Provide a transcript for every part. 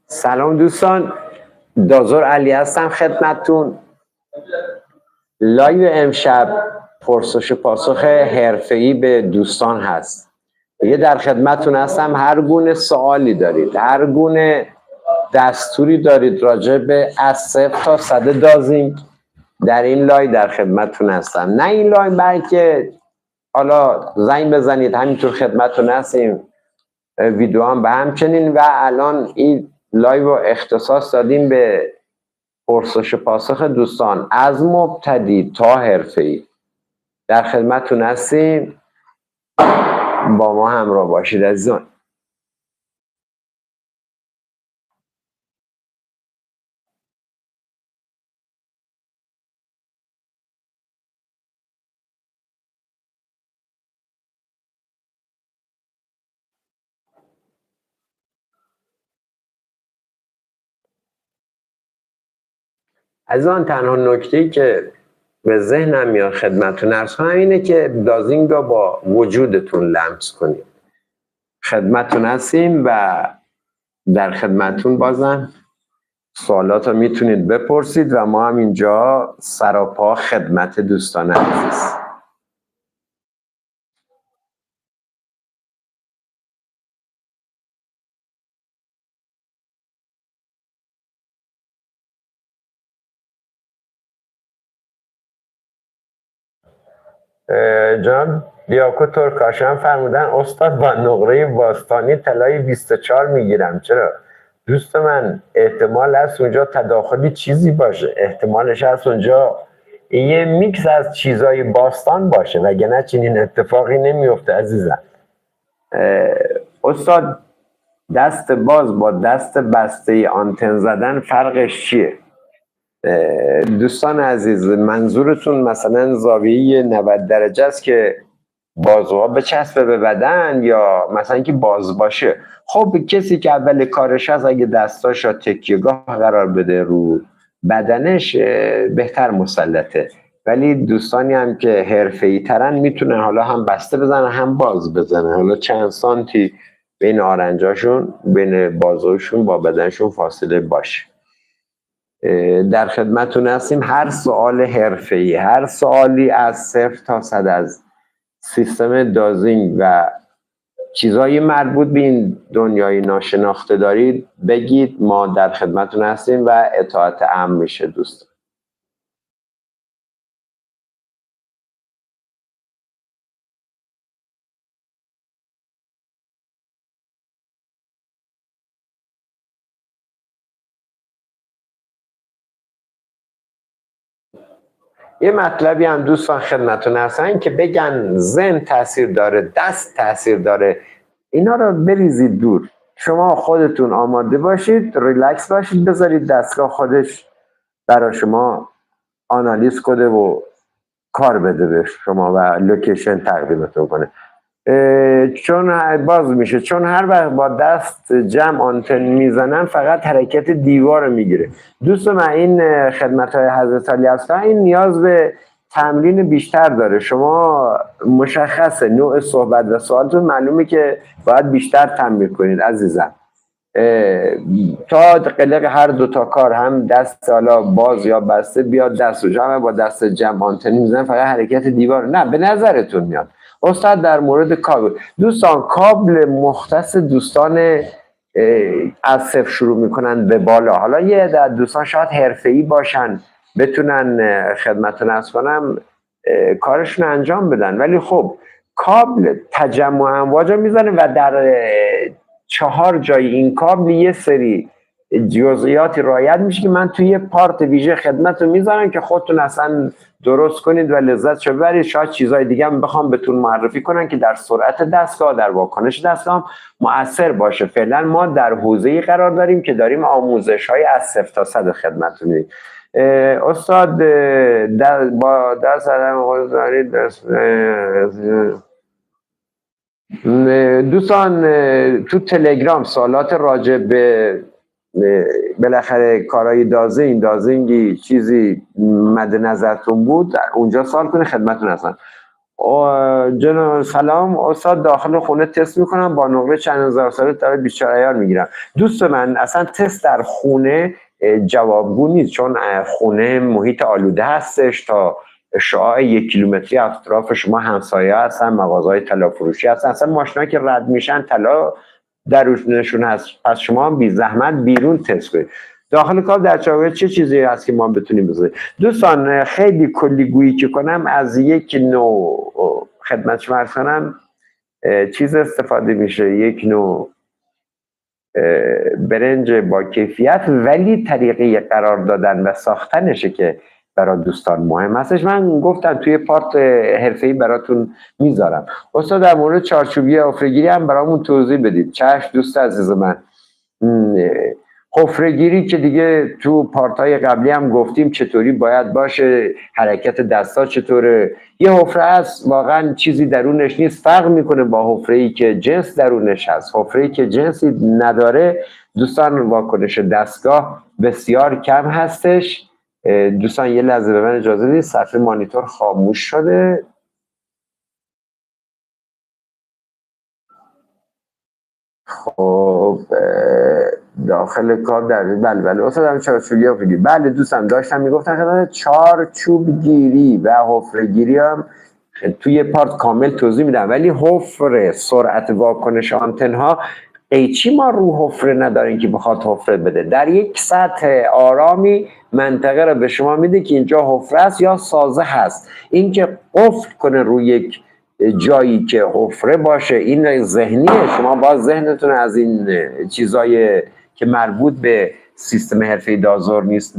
سلام دوستان، دازور علی هستم خدمتتون. لایو امشب پرسش و پاسخ حرفه‌ای به دوستان هست. یه در خدمتتون هستم، هر گونه سوالی دارید، هر گونه دستوری دارید راجع به از 0 تا 100 دازینگ در این لایو در خدمتتون هستم. نه این لایو، بلکه حالا زنگ بزنید، همینطور خدمتتون هستیم. ویدیو هم به همچنین. و الان این لایو رو اختصاص دادیم به پرسش و پاسخ دوستان از مبتدی تا حرفه‌ای. در خدمتتون هستیم، با ما همراه باشید عزیزان. عزیزان، تنها نکته‌ای که به ذهنم میاد خدمتتون عرض کنم اینه که دازینگ رو با وجودتون لمس کنید. خدمتتون هستیم و در خدمتتون بازم سوالات رو میتونید بپرسید و ما هم اینجا سراپا خدمت دوستان عزیز. جناب دیاکو ترکاشان فرمودن استاد با نقره باستانی طلای 24 میگیرم. چرا؟ دوست من، احتمال هست اونجا تداخلی چیزی باشه، احتمالش هست اونجا یه میکس از چیزای باستان باشه، وگرنه چنین اتفاقی نمیفته عزیزم. استاد، دست باز با دست بسته آنتن زدن فرقش چیه؟ دوستان عزیز، منظورتون مثلا زاویه 90 درجه است که بازوها بچسبه به بدن، یا مثلا که باز باشه؟ خب کسی که اول کارش هست اگه دستاش را تکیهگاه قرار بده رو بدنش بهتر مسلطه. ولی دوستانی هم که حرفه‌ای ترن میتونن حالا هم بسته بزنن هم باز بزنن، حالا چند سانتی بین آرنجاشون، بین بازوشون با بدنشون فاصله باشه. در خدمتتون هستیم. هر سوال حرفه‌ای، هر سوالی از 0 تا 100 از سیستم دازینگ و چیزایی مربوط به این دنیای ناشناخته دارید بگید، ما در خدمتتون هستیم و اطاعت امر میشه دوستان. یه مطلبی هم دوستان خدمتتون هستن که بگن ذهن تاثیر داره، دست تاثیر داره، اینا رو بریزید دور. شما خودتون آماده باشید، ریلکس باشید، بذارید دستگاه خودش برای شما آنالیز کنه و کار بده به شما و لوکیشن تقدیمتون کنه. چون باز میشه، چون هر وقت با دست جمع آنتن میزنن فقط حرکت دیوار میگیره. دوست من، این خدمت های حضرت علی هستن، این نیاز به تمرین بیشتر داره. شما مشخصه نوع صحبت و سوالتون معلومه که باید بیشتر تمرین کنید عزیزم. تا قلق هر دوتا کار، هم دست حالا باز یا بسته بیاد دست رو جمع، با دست جمع آنتنی میزنن فقط حرکت دیوار. نه، به نظرتون میاد. استاد در مورد کابل، دوستان کابل مختص دوستان از صفر شروع میکنن به بالا، حالا یه در دوستان شاید حرفه‌ای باشن بتونن خدمتتون عرض کنم کارشون انجام بدن، ولی خب کابل تجمع امواج میزنه و در 4 جای این کابل یه سری جزئیاتی رعایت میشه که من توی یه پارت ویژه خدمتتون میذارم که خودتون اصلا درست کنید و لذت ببرید. شاید چیزای دیگه هم بخوام بهتون معرفی کنن که در سرعت دستگاه، در واکنش دستگاه مؤثر باشه. فعلا ما در حوزه‌ای قرار داریم که داریم آموزش‌های از 0 تا 100 خدمتتون میدیم. استاد با درس عدم دارید دوستان تو تلگرام سوالات راجع به بالاخره کارهای دازینگی چیزی مد نظرتون بود اونجا سوال کنه خدمتتون هستن. جناب سلام استاد، داخل خونه تست میکنم با نقره چند هزار ساله داره 24 عیار میگیرم. دوست من اصلا تست در خونه جوابگو نیست، چون خونه محیط آلوده هستش. تا شعاع 1 کیلومتری اطراف شما همسایه هستن، مغازهای طلا فروشی هستن، اصلا ماشینایی که رد میشن طلا درونشون هست. پس شما بی زحمت بیرون تست کنید. داخل کار در چاوه چه چیزی هست که ما بتونیم بزنیم؟ دوستان خیلی کلی گویی که کنم از یک نوع خدمت شما عرض کنم چیز استفاده میشه، یک نوع برنج با کیفیت، ولی طریقه قرار دادن و ساختنشه که برای دوستان مهم هستش. من گفتم توی پارت حرفه‌ای براتون میذارم. استاد در مورد چارچوبی حفره‌گیری هم برامون توضیح بدید. چشم دوست عزیز من. حفره‌گیری که دیگه تو پارت‌های قبلی هم گفتیم چطوری باید باشه، حرکت دستا چطوره. یه حفره هست واقعا چیزی درونش نیست، فرق میکنه با حفره‌ای که جنس درونش هست. حفره‌ای که جنسی نداره دوستان واکنش دستگاه بسیار کم هستش. دوستان یه لحظه به من اجازه بدید، صفحه مانیتور خاموش شده. خب داخل کار در بله استاد چارچوبی حفره‌گیری. بله دوستان داشتم میگفتن خدمت چارچوب گیری و حفره‌گیری هم توی پارت کامل توضیح میدم، ولی حفره سرعت واکنش آنتن ها قیچی ما رو حفره نداریم که بخواد حفره بده. در یک سطح آرامی منطقه رو به شما میده که اینجا حفره است یا سازه هست. این که قفل کنه روی یک جایی که حفره باشه این ذهنیه. شما باز ذهنتون از این چیزای که مربوط به سیستم حرفه‌ای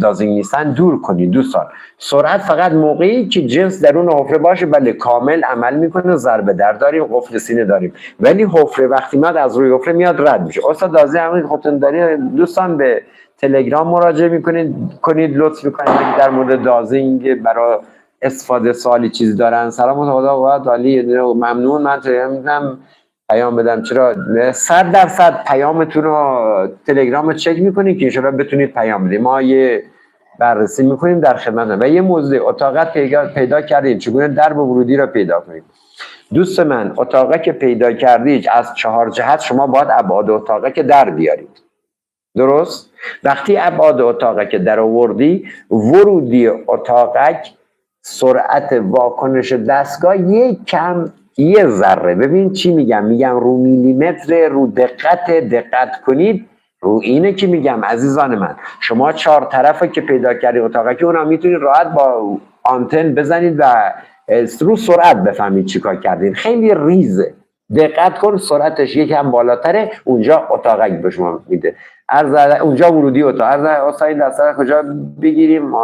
دازینگ نیستن دور کنید. دوستان سرعت فقط موقعی که جنس درون حفره باشه بله کامل عمل میکنه، ضربه در داریم، قفل سینه داریم، ولی حفره وقتی میاد از روی حفره میاد رد میشه. استاد دازی همین خودتون دارین. دوستان به تلگرام مراجعه کنید لطف میکنید در مورد دازینگ برای استفاده سوالی چیزی دارن. سلام و خدا عالی، ممنون. من میدم پیام بدم. چرا 100% پیامتون رو تلگرام چک میکنید که انشالله بتونید پیام بدید. ما یه بررسی میکنیم در خدمت. و یه موضوع اتاقت پیدا کردید چگونه درب ورودی را پیدا کنید. دوست من اتاقه که پیدا کردید از 4 جهت شما باید ابعاد اتاقه که در بیارید. درست؟ وقتی ابعاد اتاقه که در آوردی ورودی اتاقه سرعت واکنش دستگاه یک کم یه ذره، ببین چی میگم رو میلیمتر، رو دقت کنید رو اینه که میگم عزیزان من. شما 4 طرفه که پیدا کردید اتاقه که اونا میتونید راحت با آنتن بزنید و رو سرعت بفهمید چیکار کردید. خیلی ریزه، دقت کن سرعتش یکم بالاتره، اونجا اتاقک به شما میده. اونجا ورودی اتاق اصلا دسته کجا بگیریم؟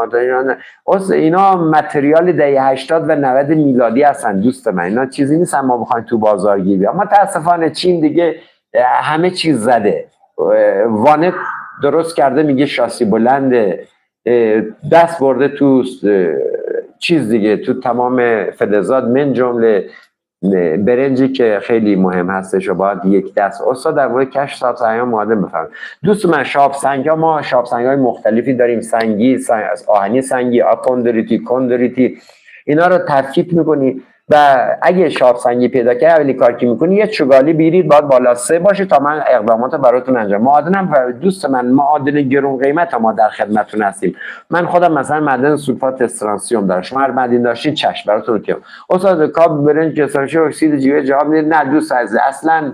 اینا متریال دهه 80 و 90 میلادی هستن دوست من. اینا چیزی نیست ما بخوایم تو بازار گیریم. اما متاسفانه چین دیگه همه چیز زده. وانت درست کرده میگه شاسی بلند، دست برده تو چیز دیگه، تو تمام فلزات من جمله برنجی که خیلی مهم هستش و باید یک دست. استاد در مورد کشف شاب سنگ ها معادن بفرمایید. دوست من شاب سنگ ها ما شاب سنگ های مختلفی داریم، سنگی، آهنی سنگی، آکوندریتی، کندریتی، اینا رو ترکیب میکنی و اگه شاب سنگی پیدا کردی اولی کار که میکنی یه چگالی بیرید باید بالا 3 باشه تا من اقدامات براتون انجام. معادنم دوست من معادن گرون قیمت ما در خدمتتون هستیم. من خودم مثلا معدن سولفات استرانسیوم دارم، شما هر معدن داشتین چشم براتون میگم. استاد کاب برنج کسانشی اکسید جیوه جواب میده نه دوست عزیز، اصلا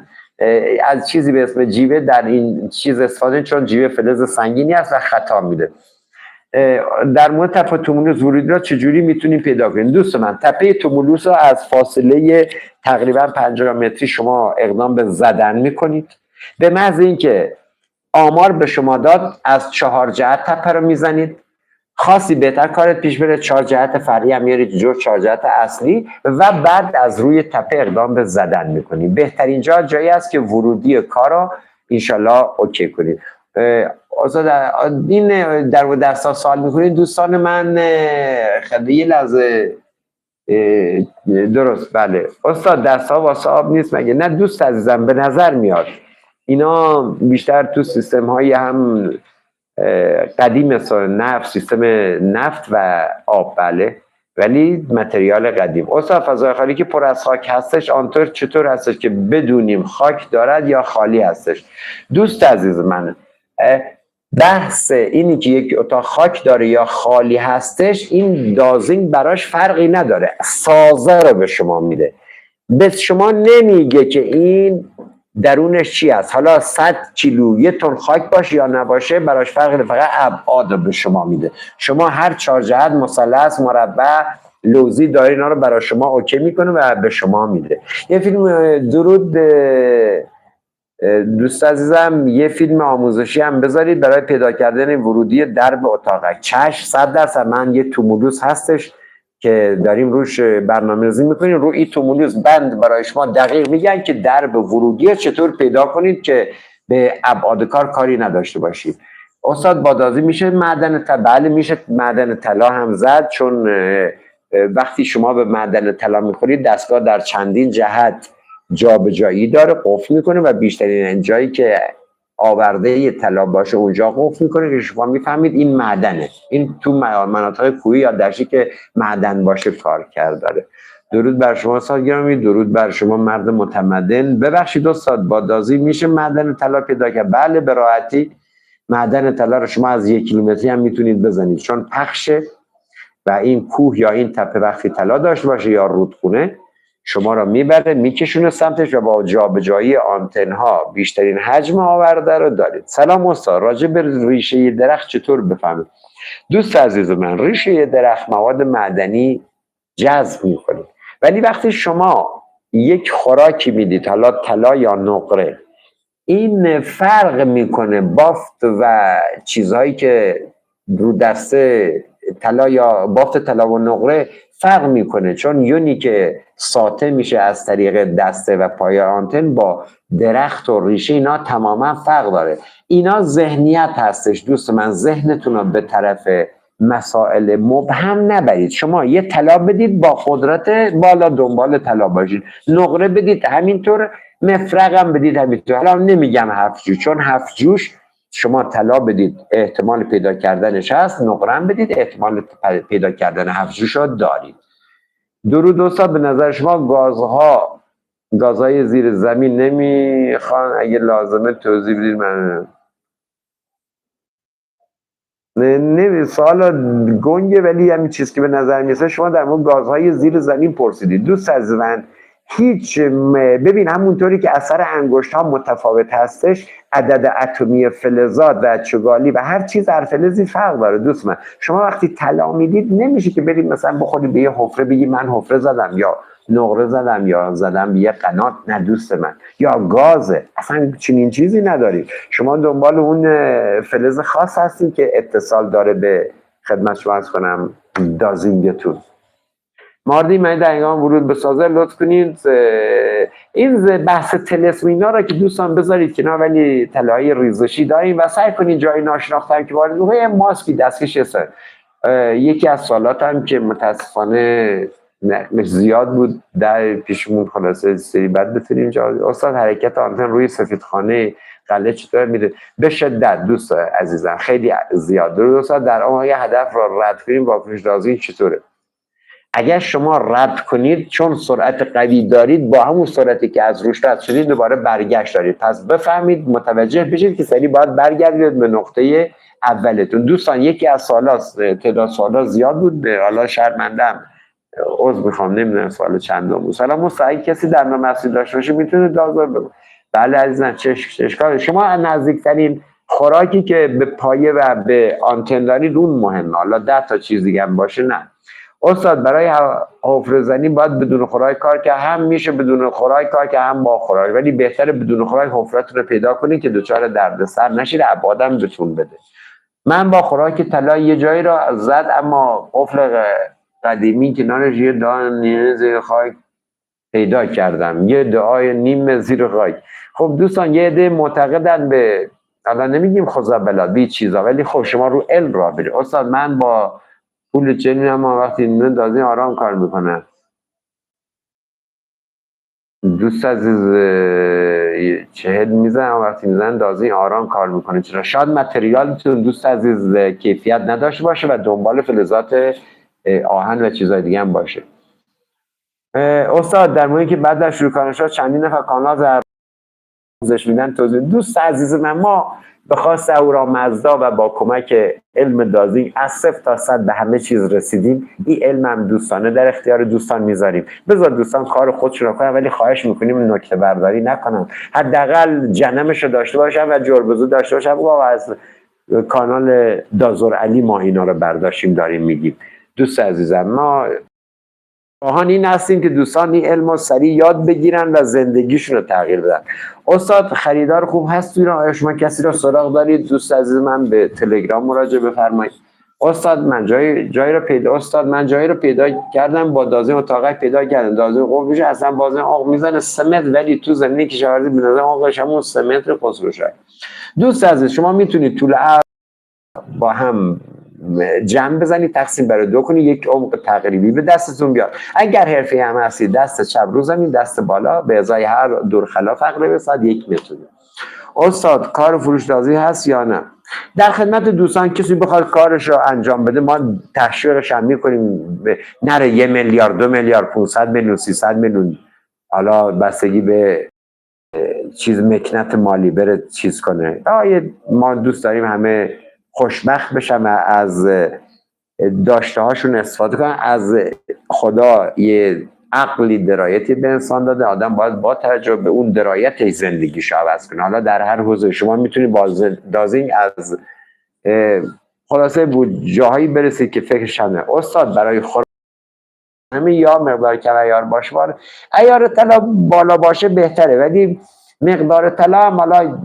از چیزی به اسم جیوه در این چیز استفاده، چون جیوه فلز سنگینی است و خطا میده. در مورد تپه تومولوس ورودی را چجوری میتونیم پیدا کنیم؟ دوست من تپه تومولوس را از فاصله تقریبا 50 متری شما اقدام به زدن میکنید. به محض اینکه آمار به شما داد از 4 جهت تپه رو میزنید. خاصی بهتر کارت پیش بره 4 جهت فرعی هم میارید جور 4 جهت اصلی و بعد از روی تپه اقدام به زدن میکنید. بهترین جایی است که ورودی کار رو انشالله اوکی کنید. این در دستا سوال میکنید دوستان من. خیلی یه لحظه درست، بله استاد. دست ها واسه آب نیست مگه؟ نه دوست عزیزم، به نظر میاد اینا بیشتر تو سیستم های هم قدیم مثل نفت، سیستم نفت و آب، بله، ولی متریال قدیم. استاد فضای خالی که پر از خاک هستش آنطور چطور هستش که بدونیم خاک دارد یا خالی هستش؟ دوست عزیز من، بحث اینی که یک اتاق خاک داره یا خالی هستش، این دازینگ براش فرقی نداره، سازه رو به شما میده، به شما نمیگه که این درونش چی است. حالا 100 کیلو 1 تن خاک باشه یا نباشه براش فرقی نداره، فقط ابعاد رو به شما میده. شما هر 4 جهت، مثلث، مربع، لوزی، دایره، اینا رو برای شما اوکی میکنه و به شما میده. یه فیلم، درود دوست عزیزم، یه فیلم آموزشی هم بذارید برای پیدا کردن ورودی درب اتاق. چشم، 100%. من یه تومولوس هستش که داریم روش برنامه‌ریزی میکنیم، رو این تومولوس بند برای شما دقیق میگن که درب ورودی چطور پیدا کنید که به ابعاد کاری نداشته باشید. استاد بادازی میشه معدن طلا؟ بله میشه معدن طلا هم زد، چون وقتی شما به معدن طلا میخورید دستگاه در چندین جهت جابجایی داره، قفل میکنه و بیشترین جایی که آورده طلا باشه اونجا قفل میکنه که شما میفهمید این معدنه. این تو مناطق کوهی یا دشتی که معدن باشه کار کرد داره. درود بر شما استاد گرامی، درود بر شما مرد متمدن. ببخشید استاد بادازی میشه معدن طلا پیدا کرد؟ بله به راحتی. معدن طلا رو شما از 1 کیلومتری هم میتونید بزنید، چون پخشه و این کوه یا این تپه وقتی طلا داشته باشه یا رودخونه شما را میبره میکشونه سمتش و با جابجایی آنتن ها بیشترین حجم آورده رو دارید. سلام استاد، راجع به ریشه درخت چطور بفهمید؟ دوست عزیز من، ریشه درخت مواد معدنی جذب میکنه، ولی وقتی شما یک خوراکی میدید، حالا طلا یا نقره، این فرق میکنه. بافت و چیزهایی که رو دسته طلا یا بافت طلا و نقره فرق میکنه، چون یونی که ساطع میشه از طریق دسته و پای آنتن با درخت و ریشه اینا تماما فرق داره. اینا ذهنیت هستش دوست من، ذهنتون رو به طرف مسائل مبهم نبرید. شما یه طلا بدید با قدرت بالا دنبال طلا باشید، نقره بدید همینطور، مفرقم بدید همینطور. حالا نمیگم 7 جوش، چون 7 جوش شما طلا بدید احتمال پیدا کردنش هست، نقره بدید احتمال پیدا کردن 7 جوش رو دارید. درود استاد، به نظر شما گازهای زیر زمین نمیخوان؟ اگه لازمه توضیح بدید. من سوال گنگه ولی همین چیز که به نظر میسه. شما در مورد گازهای زیر زمین پرسیدید. دوست از من هیچ ببین، همونطوری که اثر انگشت ها متفاوت هستش، عدد اتمی فلزات و چگالی و هر چیز در فلزی فرق داره. دوست من، شما وقتی طلا میدید نمیشه که برید مثلا بخوری به یه حفره بگی من حفره زدم یا نقره زدم یا زدم به یه قنات. نه دوست من، یا گازه، اصلا چنین چیزی ندارید. شما دنبال اون فلز خاص هستید که اتصال داره به خدمت شما از کنم دازینگتون. ماردی من دقیقا ورود به سازه لطف کنید. این بحث طلسم اینا را که دوستان بذارید کنار، ولی طلاهای ریزشی داریم و سعی کنید جای ناشناخته هم که وارد بکنید ماسکی دستکش هست. یکی از سوالات هم که متاسفانه زیاد بود در پیشمون، خلاصه سری بعد بتونیم استاد حرکت آنتن روی سفیدخانه قلعه چطور میده؟ به شدت دوست عزیزم خیلی زیاد. درست در اون یه هدف را رد کنیم واکنش دازی چطوره؟ اگر شما رد کنید چون سرعت قوی دارید، با همون سرعتی که از روش رد شدید دوباره برگشت دارید. پس بفهمید، متوجه بشید که سری باید برگردید به نقطه اولتون. دوستان یکی از سوالات، تعداد سوالات زیاد بود، حالا شرمندم عذر میخوام نمیدونم سوال چندم بود. سلام مستعد کسی در مسجد داشته باشه میتونه دازار بگو؟ بله عزیزم، چشکار شما نزدیکترین خوراکی که به پایه و به آنتن دارید اون مهمه. حالا 10 تا چیز دیگه هم باشه نه. استاد برای حفره زنی باید بدون خوراک کار که هم میشه بدون خوراک کار که هم با خوراک، ولی بهتره بدون خوراک حفرتون رو پیدا کنید که دچار دردسر نشید، ابعادم بتون بده. من با خوراک طلا یه جایی را زد، اما قفل قدیمی کنارش یه دانه زیر خاک پیدا کردم، یه دعای نیم زیر خاک. خب دوستان یه عده معتقدن به، الان نمیگیم خزعبلات بی چیزا، ولی خب شما رو علم را برید. استاد من با پول چنین، اما وقتی نندازین آرام کار میکنه. دوست عزیز 40 میزنن، وقتی میزنن دازی آرام کار میکنه. چرا؟ شاید متریالتون دوست عزیز کیفیت نداشته باشه و دنبال فلزات آهن و چیزای دیگه هم باشه. استاد در مورد که بعد از شروع کردن چندین نفر کانال در آموزش میدن توضیح. دوست عزیز من، ما به خواست اهورامزدا و با کمک علم دازینگ از 0 تا 100 به همه چیز رسیدیم. این علم هم دوستانه در اختیار دوستان میذاریم. بذار دوستان کار خودشون رو کنن، ولی خواهش میکنیم نکته برداری نکنن، حداقل جنمش رو داشته باشن و جربزو داشته باشن. و از کانال دازور علی ما اینا رو برداشتیم داریم میگیم. دوست عزیزم، ما خواهان این هستیم که دوستان این علم رو سریع یاد بگیرن و زندگیشون رو تغییر بدن. استاد خریدار خوب هست تو ایران؟ آیا شما کسی رو سراغ دارید؟ دوست عزیز من به تلگرام مراجعه بفرمایید. استاد من جایی رو پیدا کردم، با دازه اتاقی پیدا کردم. دازه قفلش اصلا بازه آق میزنه سمت، ولی تو زمینی که شاوردی به نظر آقش همون سمت رو خسرو شد. دوست عزیز شما میتونید طول با هم جمع بزنید، تقسیم بر 2 کنید، یک عمق تقریبی به دستتون بیاد. اگر حرفی هم هستید دست چپ رو زمین، دست بالا، به ازای هر دور خلاف عقربه ساعت 1 متر. استاد کار فروشدازی هست یا نه؟ در خدمت دوستان، کسی بخواد کارش رو انجام بده ما تشویقش هم میکنیم، نره 1 میلیارد 2 میلیارد 500 میلیون 300 میلیون، حالا بستگی به چیز مکنت مالی بره چیز کنه. ما دوست داریم همه خوشبخت بشن و از داشته هاشون استفاده کنن. از خدا یه عقلی درایتی به انسان داده، آدم باید با توجه به اون درایتش زندگیش عوض کنه. حالا در هر حوزه شما میتونید با دازینگ از خلاصه بود جاهایی برسید که فکرش همه. استاد برای همه یا مقدار کم عیار باشه، عیار طلا بالا باشه بهتره، ولی مقدار طلا هم حالا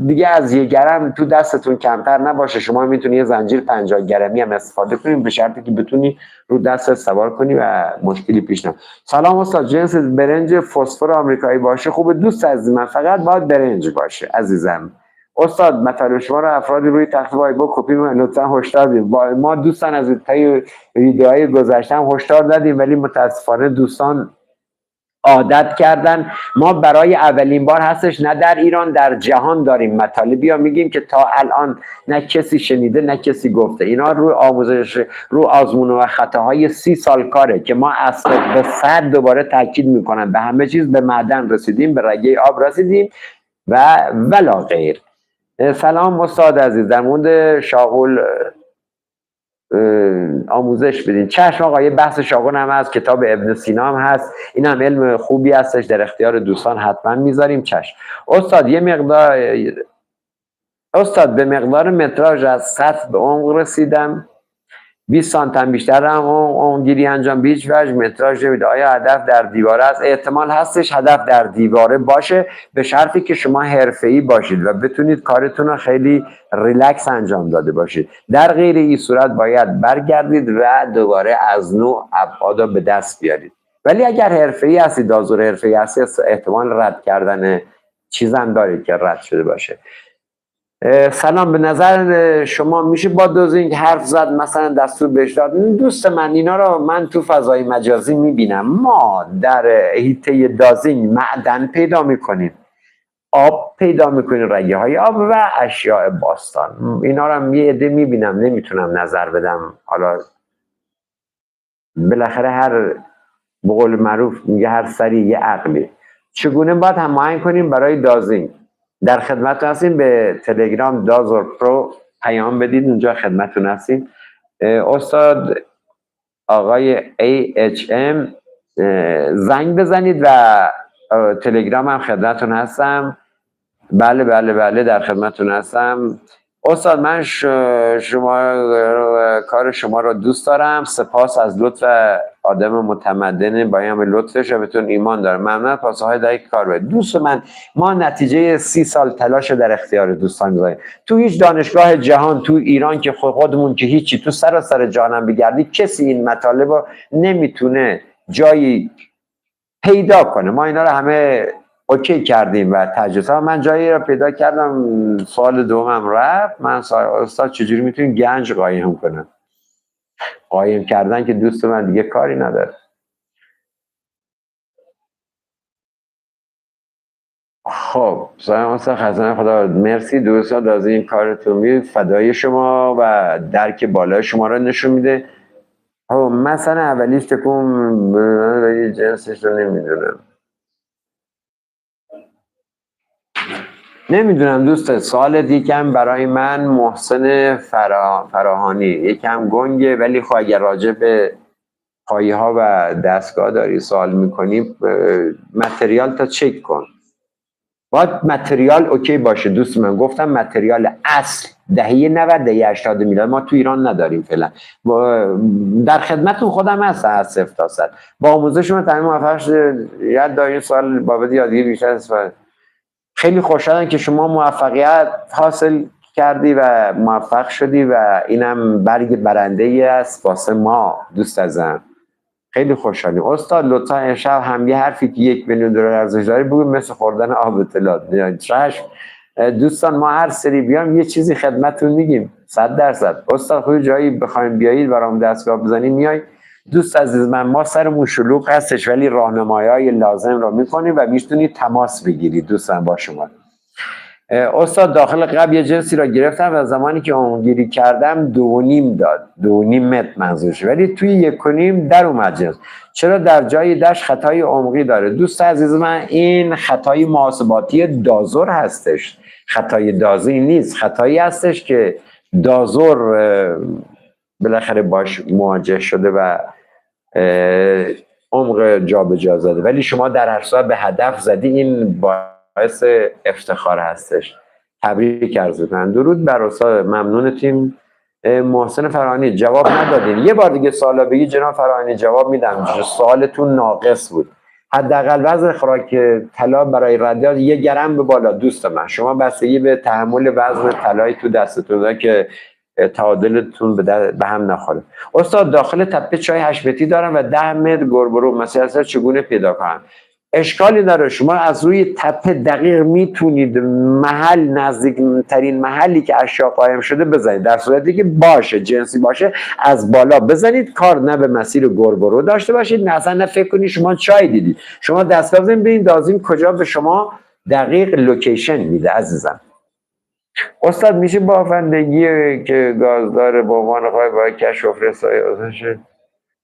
دیگه از 1 گرم تو دستتون کمتر نباشه. شما میتونی یه زنجیر 50 گرمی هم استفاده کنید، به شرطی که بتونی رو دست سوار کنی و مشکلی پیش نیاد. سلام استاد، جنس برنج فسفر آمریکایی باشه خوبه؟ دوست عزیز من فقط باید برنج باشه عزیزم. استاد مطلب شما رو افرادی روی تخت وایبو کپی لطفا هشدار بدید. ما دوستان از طی ویدیوهای گذشته هم هشدار دادیم، ولی متاسفانه دوستان عادت کردن. ما برای اولین بار هستش نه در ایران در جهان داریم مطالبی ها میگیم که تا الان نه کسی شنیده نه کسی گفته. اینا رو آموزش، رو آزمون و خطاهای 30 سال کاره که ما اصلا به 100 دوباره تاکید میکنم به همه چیز. به معدن رسیدیم، به رگه آب رسیدیم و ولا غیر. سلام استاد عزیز، در مورد شاغول آموزش بدین. چشم آقا، یه بحث شاغل هم هست، کتاب ابن سینا هم هست، این هم علم خوبی هستش، در اختیار دوستان حتما میذاریم. چشم استاد. استاد به مقدار متراژ از سطح به عمق رسیدم، 20 سانتیم بیشتر هم اونگیری انجام به هیچ وجه متراژ نمیده. آیا هدف در دیواره است؟ احتمال هستش هدف در دیواره باشه، به شرطی که شما حرفه‌ای باشید و بتونید کارتون رو خیلی ریلکس انجام داده باشید. در غیر این صورت باید برگردید و دوباره از نو ابعاد به دست بیارید. ولی اگر حرفه‌ای هستید، دازور حرفه‌ای هستید، احتمال رد کردن چیزم دارید که رد شده باشه. سلام، به نظر شما میشه با دازینگ حرف زد، مثلا دستور بهش داد؟ دوست من اینا رو من تو فضای مجازی میبینم. ما در حیطه دازینگ معدن پیدا میکنیم، آب پیدا میکنیم، رگه های آب و اشیاء باستان. اینا رو هم یه عده میبینم، نمیتونم نظر بدم. حالا بالاخره هر به قول معروف میگه هر سری یه عقلی. چگونه باید هماهنگ کنیم برای دازینگ؟ در خدمت هستیم، به تلگرام دازور پرو پیام بدید، اونجا خدمتتون هستیم. استاد آقای AHM زنگ بزنید و تلگرام هم خدمتتون هستم. بله در خدمتتون هستم. استاد من کار شما رو دوست دارم، سپاس از لطف آدم متمدن، بایم لطفش و بهتون ایمان دارم. ممنون، پاسخهای دقیق کار بده. دوست من، ما نتیجه 30 سال تلاش در اختیار دوستان میذاریم. تو هیچ دانشگاه جهان، تو ایران که خودمون که هیچی، تو سراسر جهان بگردی کسی این مطالب رو نمیتونه جایی پیدا کنه. ما اینا رو همه اوکی کردیم و تجربه. من جایی رو پیدا کردم، سوال دومم رفت. من استاد چجوری میتونیم گنج قایم کنم؟ قایم کردن که دوست من دیگه کاری نداره. خب سلام استاد خزانه خدا، مرسی دوستان از این کارتون، می فدای شما و درک بالای شما را نشون میده. خب مثلا اولیش تکون جنسش رو نمیدونم دوست. سوال دیگم برای من محسن فراهانی یکم گنگه، ولی خب اگر راجع به پایه ها و دستگاه داری سوال میکنی متریال تا چک کن. باید متریال اوکی باشه دوست من. گفتم متریال اصل دهه 90 دهه 80 میلاد ما تو ایران نداریم فعلا. در خدمتتون خودم هستم از 0 تا 100. با آموزش شما تمام موفق شده. یاد دارین سوال بابت یادگیری بیشتر استفاده. خیلی خوشحالم که شما موفقیت حاصل کردی و موفق شدی و اینم برگ برنده ای است واسه ما دوست ازم. خیلی خوشحالیم. استاد لطفا امشب هم یه حرفی که 1 میلیون دلار ارزش داره بگو، مثل خوردن آب اطلاعات. دوستان ما هر سری بیام یه چیزی خدمتتون میگیم 100%. استاد خود جایی بخوایم بیایید برام دستگاه بزنید میای. دوست عزیز ما سرمون شلوغ هستش ولی راهنمایی‌های لازم رو میکنیم و میتونید تماس بگیرید دوستان با شما. استاد داخل قبل یه جنسی را گرفتم و زمانی که اونگیری کردم 2.5 داد، 2.5 متر منظورش، ولی توی 1.5 در اومد جنس. چرا در جای دش خطای عمقی داره؟ دوست عزیز من این خطای محاسباتی دازور هستش، خطای دازی نیست. خطایی هستش که دازور بالاخره باش مواجه شده و عمق جابجا زده، ولی شما در هر صورت به هدف زدی. این باعث افتخار هستش. تبریک عرض می‌کنم. درود بر استاد، ممنونتیم. محسن فرهانی جواب ندادین. یه بار دیگه سوالا بگی جناب فرهانی جواب میدم. سوالتون ناقص بود. حداقل وزن خوراک طلا برای رادیات 1 گرم به بالا دوست من. شما بستگی به تحمل وزن طلایی تو دستتون داره که تعادلتون به هم نخوره. استاد داخل تپه چای هشمتی دارم و 10 متر گربرو مثلا چگونه پیدا کنم؟ اشکالی داره. شما از روی تپه دقیق میتونید محل نزدیکترین محلی که اشیا قایم شده بزنید. در صورتی که باشه جنسی باشه از بالا بزنید. کار نه به مسیر گربرو داشته باشید، نه اصلا فکر کنید شما چای دیدید. شما دستگاه بزنید ببینید دازیم کجا به شما دقیق لوکیشن میده عزیزم. استاد میشه بافندگی که گاز داره با عنوان باید کشف و فرستایشه؟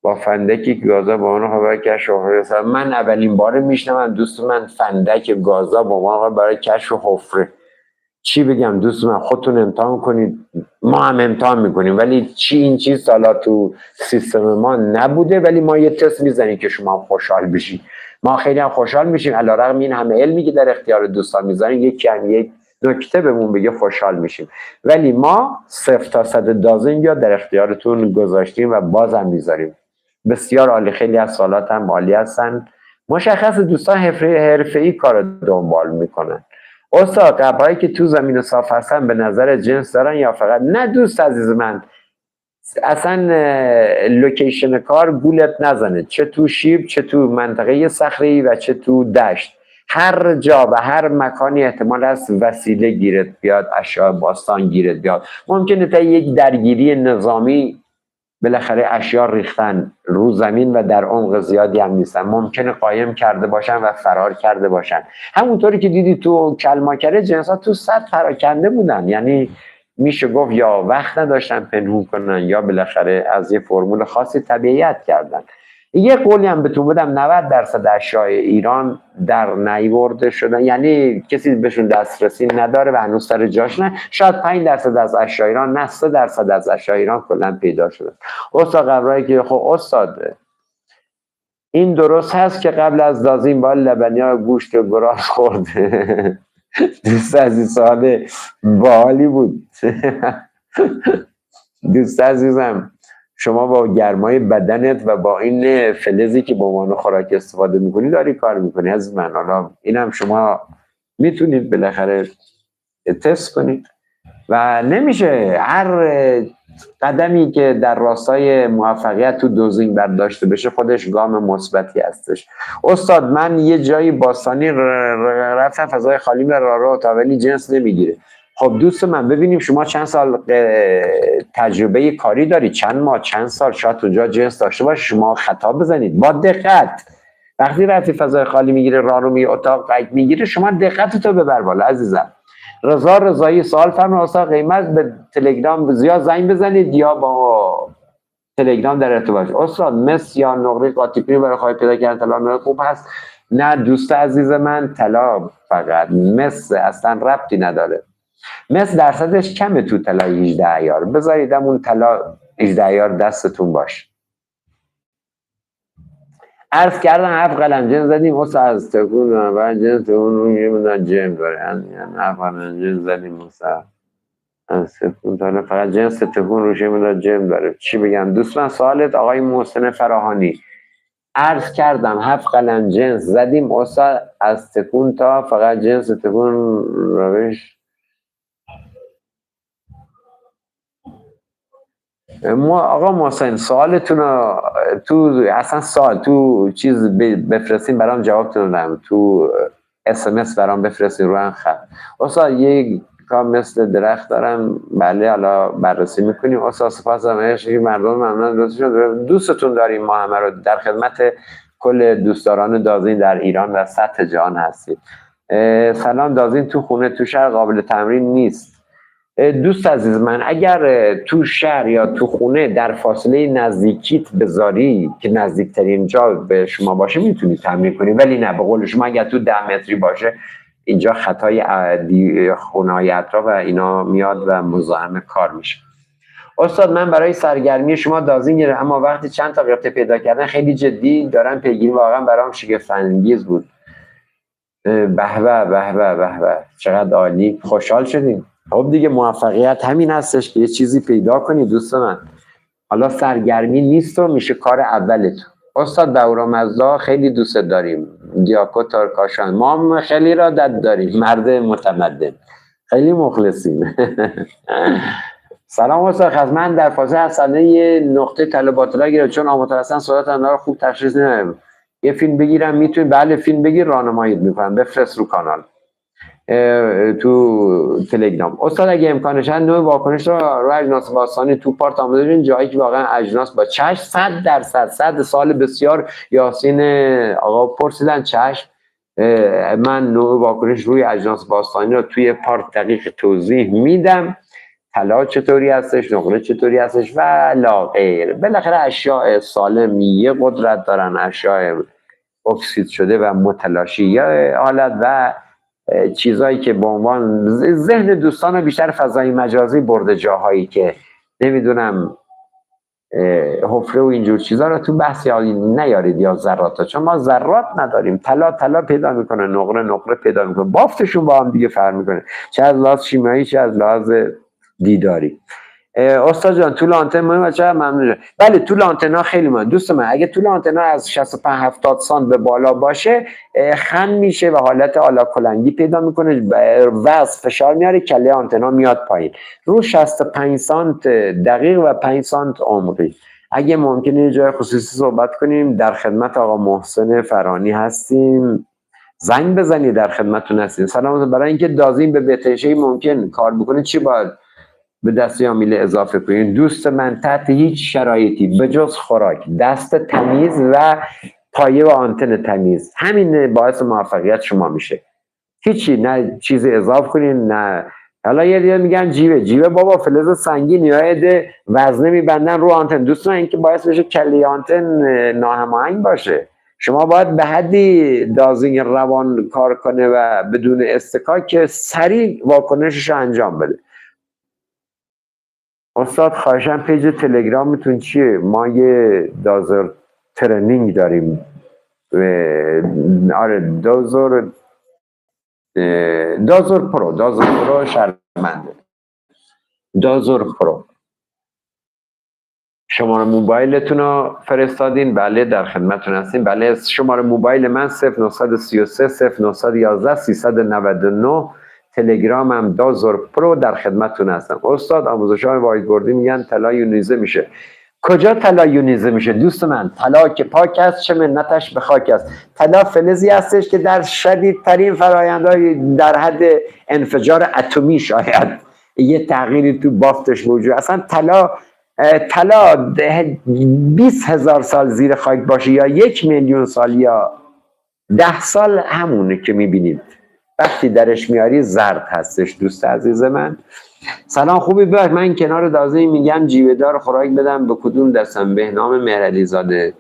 با فندکی که گازا با عنوان برای کشف و حفره. من اولین باره میشنوم دوست من فندک گازا با عنوان برای کشف و حفره. چی بگم دوست من؟ خودتون امتحان کنید، ما هم امتحان میکنیم، ولی این چیز سالا تو سیستم ما نبوده، ولی ما یه تست میزنیم که شما خوشحال بشید. ما خیلی هم خوشحال میشیم. علیرغم این همه علمی که در اختیار دوستان میذاریم یک نکته بهمون بگه خوشحال میشیم، ولی ما 0 تا 100 دازه اینجا در اختیارتون گذاشتیم و بازم میذاریم. بسیار عالی. خیلی از سوالات هم عالی هستن. مشخص دوستان حرفه‌ای کار دنبال میکنن. استاد قبایی که تو زمین صاف هستن به نظر جنس دارن یا فقط؟ نه دوست عزیز من، اصلا لوکیشن کار گولت نزنه، چه تو شیب، چه تو منطقه صخره‌ای و چه تو دشت. هر جا و هر مکانی احتمال است وسیله گیرت بیاد، اشیاء باستان گیرت بیاد. ممکنه تا یک درگیری نظامی بالاخره اشیاء ریختن رو زمین و در عمق زیادی هم نیستن. ممکنه قایم کرده باشن و فرار کرده باشن. همونطوری که دیدی تو کلماکره جنسا تو سطح پراکنده بودن. یعنی میشه گفت یا وقت نداشتن پنهون کنن یا بالاخره از یه فرمول خاصی تبعیت کردن. یه قولی هم بهتون بدم 90% اشیاء ایران در نیورده شدن، یعنی کسی بهشون دسترسی نداره و هنوز سر جاش نه. شاید 5% از اشیاء ایران، نه 3% از اشیاء ایران کلا پیدا شدن. استاد قبرایی که خب استاد این درست هست که قبل از دازین با لبنیا گوشت و گراز خورده؟ دوست عزیز سوال باحالی بود. دوست عزیزم شما با گرمای بدنت و با این فلزی که به عنوان خوراک استفاده میکنی داری کار میکنی از من. حالا اینم شما میتونید بالاخره تست کنید و نمیشه هر قدمی که در راستای موفقیت تو دوزینگ برداشته بشه خودش گام مثبتی هستش. استاد من یه جایی باستانی رفتم فضای خالی رو تا ولی جنس نمیگیره. خب دوست من ببینیم شما چند سال تجربه کاری داری، چند ماه، چند سال، شاید اونجا جنس داشته باشه. شما خطا بزنید با دقت. وقتی رفتی فضای خالی میگیره، راه رو میگیره، اتاق قید میگیره، شما دقتتو ببر بالا عزیزم. رضا رضایی سوال فرمود استاد قیمت به تلگرام زیاد زنگ بزنید یا با تلگرام در ارتباط؟ استاد مس یا نقره قاطی برای خواهی پیدا کردن طلا خوب هست؟ نه دوست عزیز من، طلا فقط مس اصلا ربطی نداره. مس درصدش کمه تو طلا 18 عیار. بذارید اون طلا 18 عیار دستتون باش. عرض کردم 7 قلم جن زدیم استاد از تکون و جنس اون رو میمونن جم داره، یعنی 7 قلم جن زدیم استاد از تکون داره، فقط جنس تکون روش میمونن جم داره. چی بگم دوستان؟ سوالت آقای محسن فراهانی. عرض کردم 7 قلم جنس زدیم استاد از تکون تا فقط جنس تکون روش. آقا محسن سوالتون رو تو اصلا سوال تو چیز بفرستین برام جوابتون دادم، تو SMS برام بفرستین رو خط. استاد یک کار مثل درخت دارم، بله حالا بررسی میکنیم استاد. سپاس که مردم ممنون دوستتون داریم، ما همه رو در خدمت کل دوستداران دازین در ایران و سطح جهان هستیم. سلام دازین تو خونه تو شهر قابل تمرین نیست. دوست عزیز من اگر تو شهر یا تو خونه در فاصله نزدیکیت بذاری که نزدیکترین جا به شما باشه میتونی تمرین کنی، ولی نه به قول شما اگر تو 10 متری باشه اینجا خطای خونه‌های اطراف و اینا میاد و مزاحم کار میشه. استاد من برای سرگرمی شما دازین گرفتم، اما وقتی چند تا قطعه پیدا کردن خیلی جدی دارم پیگیری، واقعا برام شگفت انگیز بود. به به به به به چقدر عالی، خوشحال شدیم. خب دیگه موفقیت همین هستش که یه چیزی پیدا کنی دوست من. حالا سرگرمی نیست و میشه کار اولت. استاد بهرامزدا خیلی دوست داریم، دیاکو تارکاشان، ما هم خیلی را داد داریم، مرد متمدن، خیلی مخلصیم. سلام استاد، خدمت در فاصله از صحنه یه نقطه طلبات را گیره چون آموزان صورت اندار خوب تشخیص نمیدم. یه فیلم بگیرم میتونی؟ بله فیلم بگیر راهنمایی میکنم، بفرست رو کانال تو تلگرام. استاد اگه امکانش هست نوع واکنش رو اجناس باستانی تو پارت آموزش این جایی که واقعا اجناس با چشم 100% 100 سال بسیار یاسین آقا پرسیدن چشم. من نوع واکنش روی اجناس باستانی رو توی پارت دقیق توضیح میدم، طلا چطوری هستش، نقره چطوری هستش و لا غیر. بالاخره اشیاء سالم یه قدرت دارن، اشیاء اکسید شده و متلاشی یا حالت و چیزایی که به عنوان ذهن دوستان رو بیشتر فضای مجازی برده، جاهایی که نمیدونم حفره و اینجور چیزا رو تو بحثی نیارید یا ذرات، چون ما ذرات نداریم. طلا پیدا میکنه، نقره پیدا میکنه، بافتشون با هم دیگه فرق میکنه، چه از لحاظ شیمیایی چه از لحاظ دیداری. استاد جان طول آنتن مهمه؟ چه ممنون. بله طول آنتنا خیلی مهمه دوست من. اگه طول آنتنا از 65 70 سانت به بالا باشه خم میشه و حالت آلا کلنگی پیدا میکنه، وزن فشار میاره، کله آنتنا میاد پایین. رو 65 سانت دقیق و 5 سانت عمقی. اگه ممکنه یه جای خصوصی صحبت کنیم، در خدمت آقا محسن فرانی هستیم، زنگ بزنید، در خدمتتون هستیم. سلام. برای اینکه دازین به بتشه ممکن کار بکنه چی باید به دسته عامل اضافه کنید؟ دوست من تحت هیچ شرایطی به جز خوراک، دست تمیز و پایه و آنتن تمیز، همین باعث موفقیت شما میشه. هیچی، نه چیزی اضافه کنین، نه حالا یه دیگه میگن جیوه بابا فلز سنگین یا عده وزنه میبندن رو آنتن. دوستان این که باعث بشه کله آنتن ناهماهنگ باشه. شما باید به حدی دازینگ روان کار کنه و بدون استکاک که سریع واکنشش رو انجام بده. استاد خواهشم پیج تلگرامتون چیه؟ ما یه دازر ترنینگ داریم. آره دازر پرو شرمنده. دازر پرو. شماره موبایلتون رو فرستادین؟ بله در خدمتتون هستیم. بله شماره موبایل من 0933 0911 399. تلگرام هم دازر پرو، در خدمتتون هستم. استاد آموزش‌های وایت بوردی میگن طلا یونیزه میشه. کجا طلا یونیزه میشه دوست من؟ طلا که پاک است چه منتش به خاک است. طلا فلزی هستش که در شدیدترین فرآیندهای در حد انفجار اتمی شاید یه تغییری تو بافتش موجود. اصلا طلا 20,000 سال زیر خاک باشه یا 1,000,000 سال یا 10 سال همونه که میبینید، وقتی درش میاری زرد هستش. دوست عزیز من سلام، خوبی؟ باش. من کنار دازه میگم جیوه دار خوراک بدم به کدوم دستم؟ بهنام مهرعلی زاده.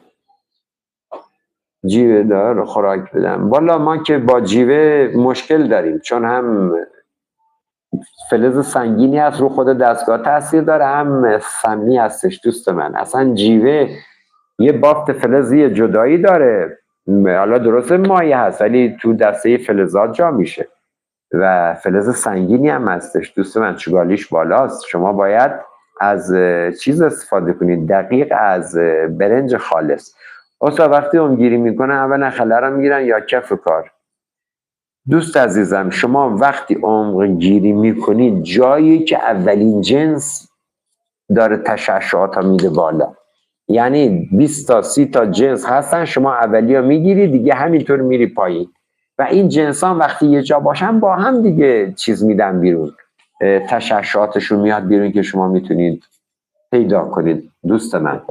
جیوه دار خوراک بدم؟ والا ما که با جیوه مشکل داریم، چون هم فلز سنگینی هست رو خود دستگاه تاثیر داره، هم سمی هستش. دوست من اصلا جیوه یه بافت فلزی جدایی داره، حالا درسته مایع هست ولی تو دسته فلزات جا میشه و فلز سنگینی هم هستش. دوست من چوگالیش بالاست. شما باید از چیز استفاده کنید، دقیق از برنج خالص. اصلا وقتی اونگیری میکنن اولا خله رو میگیرن یا کف کار. دوست عزیزم شما وقتی عمق گیری میکنید جایی که اولین جنس داره تشعشعات میده بالا، یعنی 20 تا 30 تا جنس هستن، شما اولی ها میگیری دیگه همینطور میری پایین و این جنس ها وقتی یه جا باشن با هم دیگه چیز میدن بیرون، تشعشعاتشون میاد بیرون که شما میتونید پیدا کنید. دوست من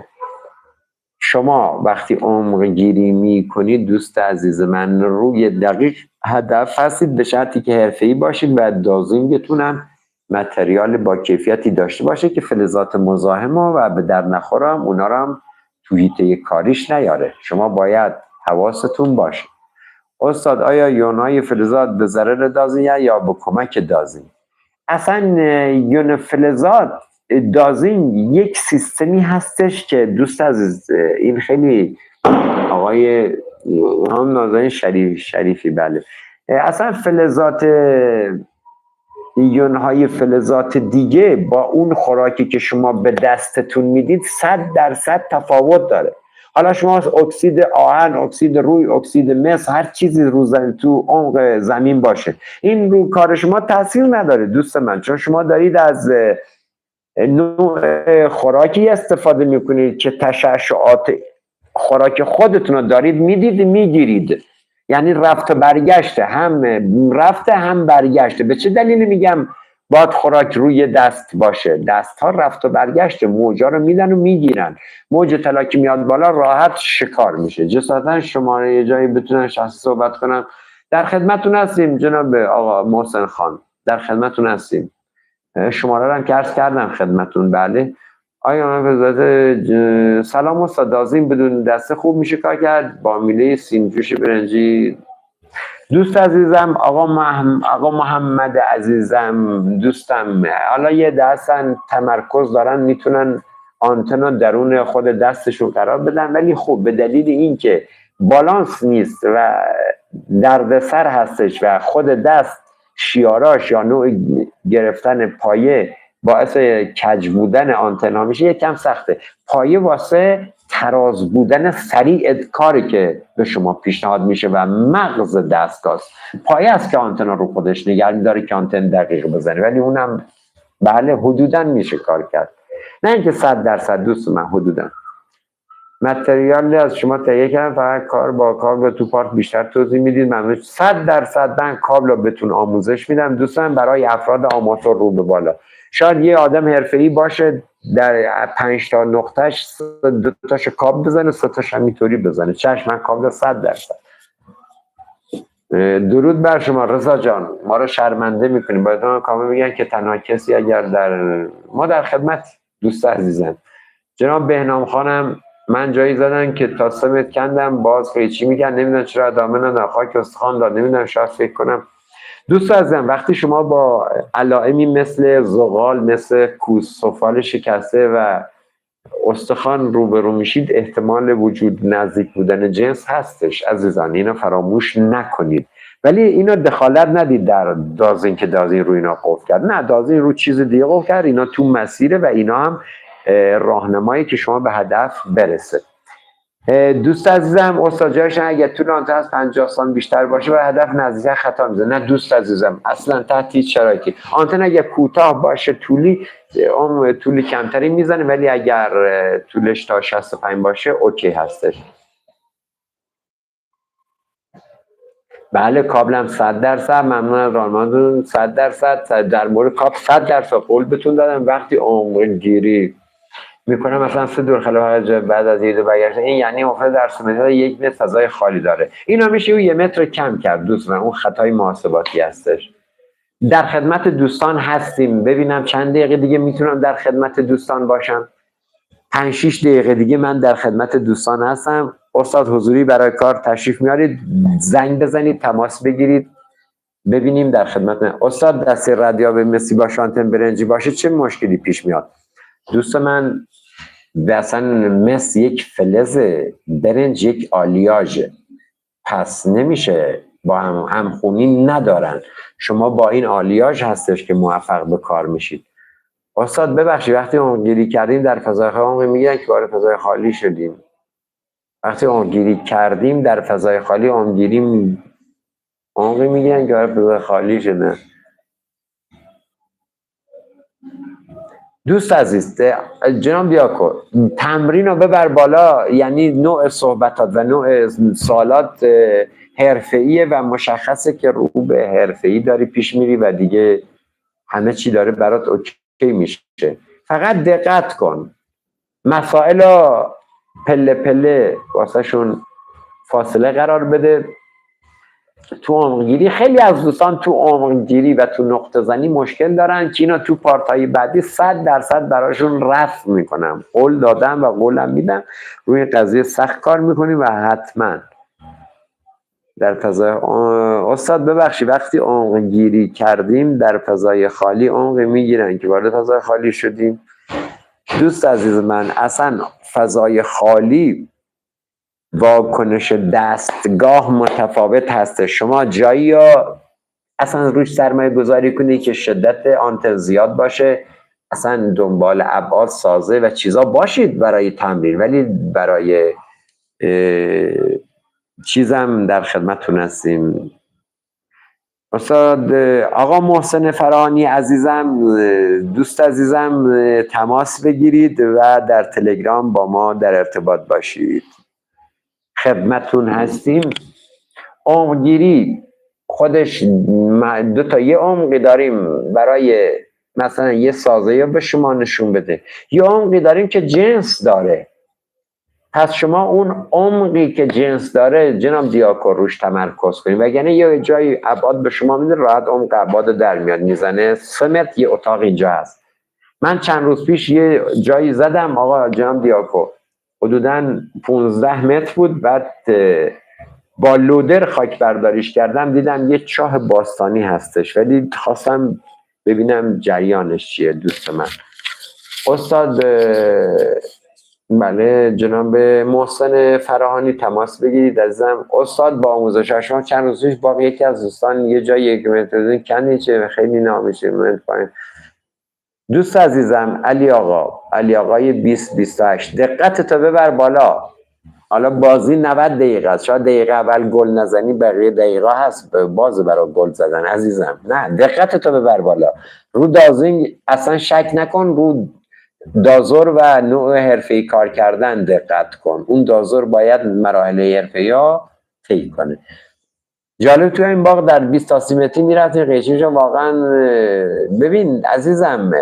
شما وقتی عمق گیری میکنید دوست عزیز من روی دقیق هدف هستید، به شرطی که حرفه‌ای باشید و دازینگتون هم متریال با کیفیتی داشته باشه که فلزات مزاحم و به در نخورم اونا رو هم تو حیطه کاریش نیاره. شما باید حواستون باشه. استاد آیا یونای فلزات به ضرر دازین یا به کمک دازین؟ اصلا یون فلزات دازین یک سیستمی هستش که دوست عزیز این خیلی آقای هم نازنین شریفی بله، اصلا فلزات یونهای فلزات دیگه با اون خوراکی که شما به دستتون میدید 100% تفاوت داره. حالا شما اکسید آهن، اکسید روی، اکسید مس، هر چیزی رو تو عمق زمین باشه، این رو کار شما تاثیر نداره دوست من، چون شما دارید از نوع خوراکی استفاده میکنید که تشعشعات خوراک خودتون رو دارید میدید میگیرید، یعنی رفت و برگشته، هم رفته هم برگشته. به چه دلیلی میگم باید خوراک روی دست باشه؟ دست ها رفت و برگشته، موجا رو میدن و میگیرن، موج طلا که میاد بالا راحت شکار میشه. جسارتا شما یه جایی بتونن شخصی صحبت کنم. در خدمتون هستیم جناب آقا محسن خان، در خدمتون هستیم. شماره رو هم که عرض کردم خدمتون. بله آیا سلام استاد، دازین بدون دسته خوب میشه کار کرد با میله سینجوش برنجی؟ دوست عزیزم آقا محمد عزیزم دوستم، حالا یه دستن تمرکز دارن میتونن آنتنا درون خود دستشون قرار بدن، ولی خب به دلیل اینکه بالانس نیست و دردسر هستش و خود دست شیاراش یا نوع گرفتن پایه باعث کج بودن آنتنا میشه، یکم سخته. پایه واسه تراز بودن سریع کاری که به شما پیشنهاد میشه و مغز دستگاهست. پایه است که آنتنا رو خودش نگه می‌داره که آنتن دقیق بزنه، ولی اونم بله حدوداً میشه کار کرد، نه اینکه 100% دوست من حدوداً. متریالی از شما تهیه کردم، فقط کار با کابل تو پارت بیشتر توضیح میدید ممنون. 100% من کابل رو بهتون آموزش میدم دوستان، برای افراد آماتور رو به بالا. شاید یه آدم حرفه‌ای باشه در 5 تا نقطهش 2 تاش کابل بزنه، 3 تاش همینطوری بزنه. چشم، من کابل 100%. درود بر شما رضا جان، ما رو شرمنده میکنیم. باید ما کامل میگن که تنها کسی اگر ما در خدمت دوست عزیزم. جناب بهنام خانم من جایی زدن که تا سمت کندم باز قیچی میگن، نمیدونم چرا ادامه ندن، خاک استخوان داد، نمیدونم، شاید فکر کنم. دوست عزیزم وقتی شما با علائمی مثل زغال، مثل کوس سفال شکسته و استخوان روبرو میشید، احتمال وجود نزدیک بودن جنس هستش عزیزان، اینو فراموش نکنید. ولی اینو دخالت ندید در دازین که دازین رو اینا قفل کرد، نه، دازین رو چیز دیگه قفل کرد، اینا تو مسیره و اینا هم راهنمایی که شما به هدف برسه. دوست عزیزم استاد جایشن اگر طول آنتن از 50 سانت بیشتر باشه و هدف نزدیک خطا میزنه. نه دوست عزیزم اصلا تحت هیچ شرایطی. آنتن اگر کوتاه باشه طولی کمتری میزنه، ولی اگر طولش تا 65 باشه اوکی هستش. بله کابلم 100%، ممنون از راهنماییتون. 100% در مورد کابل 100% قول بهتون دادم. وقتی عمق گیری میکنه مثلا 3 دور خلاف بعد از ایده برگشتن، این یعنی افتاده در سومتر 1 متر فضای خالی داره. اینا میشه اون 1 متر کم کرد دوستان، اون خطای محاسباتی هستش. در خدمت دوستان هستیم. ببینم چند دقیقه دیگه میتونم در خدمت دوستان باشم. 5-6 دقیقه دیگه من در خدمت دوستان هستم. استاد حضوری برای کار تشریف میارید، زنگ بزنید، تماس بگیرید، ببینیم در خدمت. استاد دست ردیاب مسی با شانتن برنجی باشه چه مشکلی پیش میاد؟ دوست من اصلا مس یک فلز، برنج یک آلیاژ، پس نمیشه، با همخونی ندارن. شما با این آلیاژ هستش که موفق به کار میشید. استاد ببخشید وقتی عمقگیری کردیم در فضای خالی میگن که وارد فضای خالی شدیم. وقتی عمقگیری کردیم در فضای خالی عمقگیری میگن که وارد فضای خالی شده. دوست عزیز جناب دیاکو، تمرین رو ببر بالا، یعنی نوع صحبتات و نوع سوالات حرفه‌ایه و مشخصه که رو به حرفه‌ای داری پیش میری و دیگه همه چی داره برات اوکی میشه. فقط دقت کن، مسائل رو پله پله واسه شون فاصله قرار بده. تو عمقگیری خیلی از دوستان تو عمقگیری و تو نقطه زنی مشکل دارن که اینا تو پارتای بعدی 100% براشون رفع میکنم. قول دادم و قولم میدم روی قضیه سخت کار میکنیم و حتما در فضای استاد ببخشید وقتی عمقگیری کردیم در فضای خالی عمق میگیرن که وارد فضای خالی شدیم. دوست عزیز من اصلا فضای خالی واکنش دستگاه متفاوت هست. شما جایی یا اصلا روش سرمایه گذاری کنی که شدت آنتن زیاد باشه، اصلا دنبال ابعاد سازه و چیزا باشید برای تمرین، ولی برای چیزم در خدمتتون هستیم. استاد آقا محسن فرانی عزیزم، دوست عزیزم، تماس بگیرید و در تلگرام با ما در ارتباط باشید. خدمتتون هستیم. عمقگیری خودش دو تا، یه عمقی داریم برای مثلا یه سازه یا به شما نشون بده، یه عمقی داریم که جنس داره. پس شما اون عمقی که جنس داره جناب دیاکو روش تمرکز کنید، وگرنه یه جایی ابعاد به شما میده راحت عمق ابعاد در میاد میزنه. 3 متر یه اتاق اینجا هست. من چند روز پیش یه جایی زدم آقا جناب دیاکو، حدوداً 15 متر بود، بعد با لودر خاک برداریش کردم دیدم یه چاه باستانی هستش، ولی خواستم ببینم جریانش چیه. دوست من استاد بله جناب محسن فراهانی تماس بگیرید عزیزم. استاد با آموزش شما چند روز پیش با یکی از دوستان یه جای 1 متر کنی چه خیلی نامیشه من پایین. دوست عزیزم علی آقای 2028 دقت تو ببر بالا. حالا بازی 90 دقیقه است، شاید دقیقه اول گل نزنی بقیه دقیقه هست باز برای گل زدن عزیزم. نه دقت تو ببر بالا. رو دازینگ اصلا شک نکن، رو دازور و نوع حرفه‌ای کار کردن دقت کن. اون دازور باید مراحل حرفه‌ای ها طی کنه. جالب توی این باغ در 20 تا 30 متری میرفتی قیچیش واقعا. ببین عزیزم